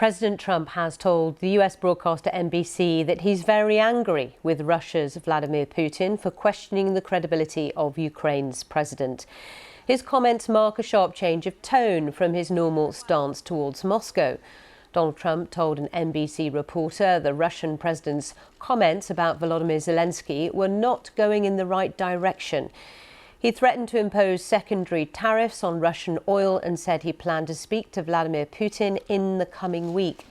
President Trump has told the US broadcaster NBC that he's very angry with Russia's Vladimir Putin for questioning the credibility of Ukraine's president. His comments mark a sharp change of tone from his normal stance towards Moscow. Donald Trump told an NBC reporter the Russian president's comments about Volodymyr Zelensky were not going in the right direction. He threatened to impose secondary tariffs on Russian oil and said he planned to speak to Vladimir Putin in the coming week.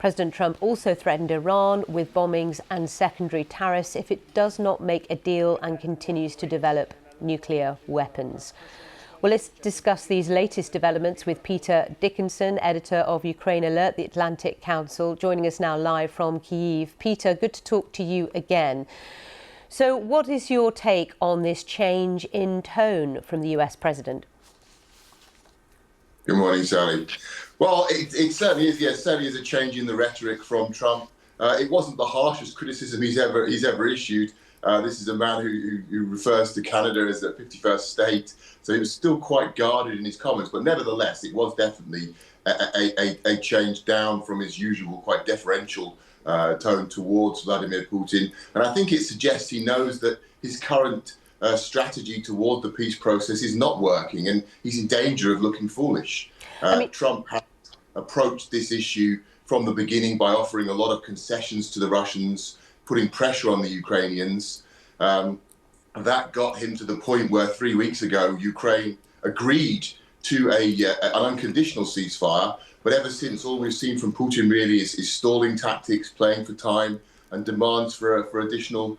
President Trump also threatened Iran with bombings and secondary tariffs if it does not make a deal and continues to develop nuclear weapons. Well, let's discuss these latest developments with Peter Dickinson, editor of Ukraine Alert, the Atlantic Council, joining us now live from Kyiv. Peter, good to talk to you again. So what is your take on this change in tone from the US president? Good morning, Sally. Well, it certainly is. Yes, certainly is a change in the rhetoric from Trump. It wasn't the harshest criticism he's ever issued. This is a man who refers to Canada as the 51st state, so he was still quite guarded in his comments. But nevertheless, it was definitely a change down from his usual quite deferential tone towards Vladimir Putin. And I think it suggests he knows that his current strategy toward the peace process is not working, and he's in danger of looking foolish. Trump has approached this issue from the beginning by offering a lot of concessions to the Russians, putting pressure on the Ukrainians. That got him to the point where 3 weeks ago, Ukraine agreed to an unconditional ceasefire. But ever since, all we've seen from Putin really is stalling tactics, playing for time, and demands for additional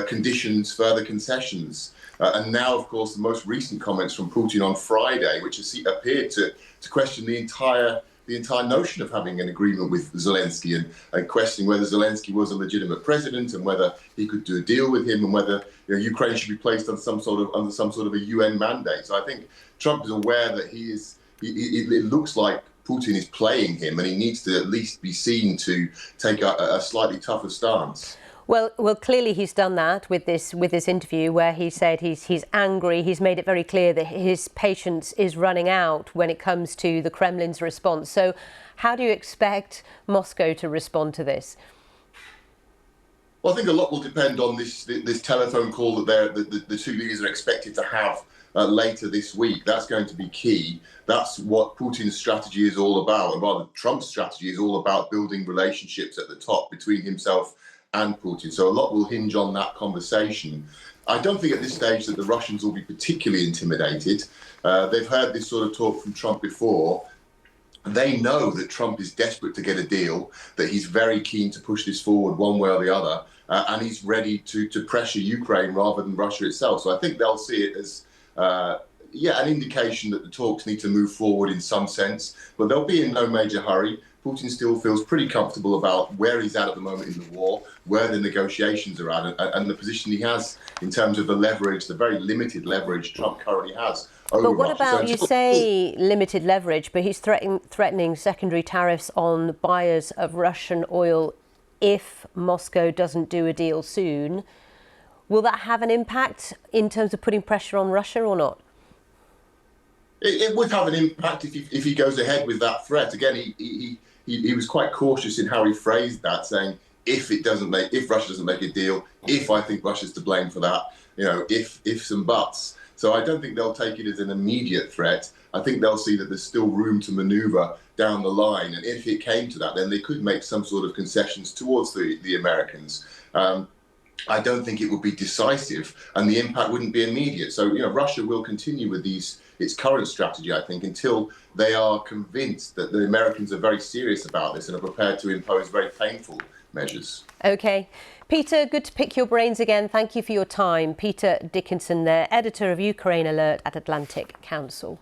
conditions, further concessions. And now, of course, the most recent comments from Putin on Friday, which appeared to question the entire notion of having an agreement with Zelensky and questioning whether Zelensky was a legitimate president and whether he could do a deal with him and whether Ukraine should be placed on under some sort of a UN mandate. So I think Trump is aware that it looks like Putin is playing him, and he needs to at least be seen to take a slightly tougher stance. Well, clearly he's done that with this interview where he said he's angry. He's made it very clear that his patience is running out when it comes to the Kremlin's response. So how do you expect Moscow to respond to this? Well, I think a lot will depend on this telephone call that the two leaders are expected to have later this week. That's going to be key. That's what Putin's strategy is all about, and rather Trump's strategy is all about building relationships at the top between himself and Putin. So a lot will hinge on that conversation. I don't think at this stage that the Russians will be particularly intimidated. They've heard this sort of talk from Trump before. They know that Trump is desperate to get a deal, that he's very keen to push this forward one way or the other, and he's ready to pressure Ukraine rather than Russia itself. So I think they'll see it as an indication that the talks need to move forward in some sense, but they'll be in no major hurry. Putin still feels pretty comfortable about where he's at the moment in the war, where the negotiations are at, and the position he has in terms of the leverage, the very limited leverage Trump currently has over But what Russia. about, you say limited leverage, but he's threatening secondary tariffs on buyers of Russian oil if Moscow doesn't do a deal soon. Will that have an impact in terms of putting pressure on Russia or not? It would have an impact if he goes ahead with that threat. Again, he was quite cautious in how he phrased that, saying if Russia doesn't make a deal, if I think Russia's to blame for that, ifs and buts. So I don't think they'll take it as an immediate threat. I think they'll see that there's still room to maneuver down the line, and if it came to that, then they could make some sort of concessions towards the Americans. I don't think it would be decisive, and the impact wouldn't be immediate. So, Russia will continue with its current strategy, I think, until they are convinced that the Americans are very serious about this and are prepared to impose very painful measures. OK. Peter, good to pick your brains again. Thank you for your time. Peter Dickinson there, editor of Ukraine Alert at Atlantic Council.